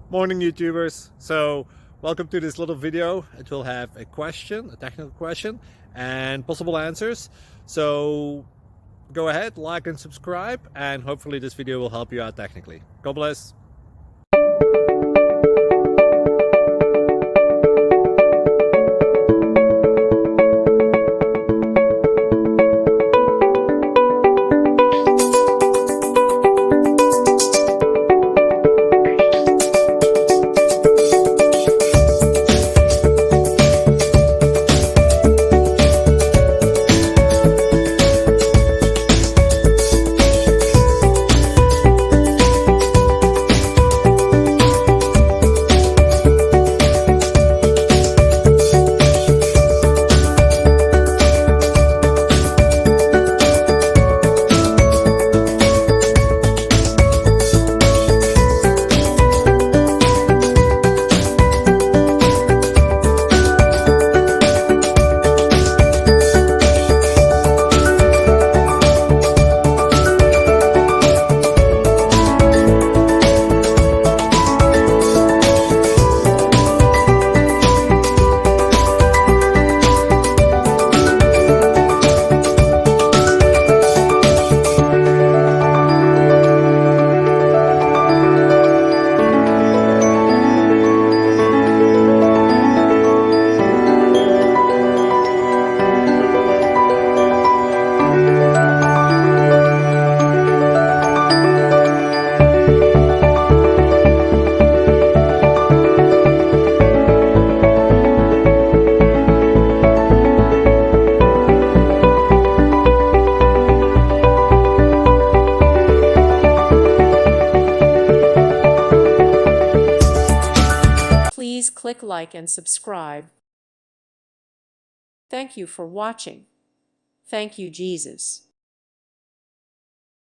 Morning YouTubers. So welcome to this little video. It will have a question, a technical question, and possible answers. So go ahead, like and subscribe, and hopefully this video will help you out technically. God bless. Please click like and subscribe. Thank you for watching. Thank you, Jesus.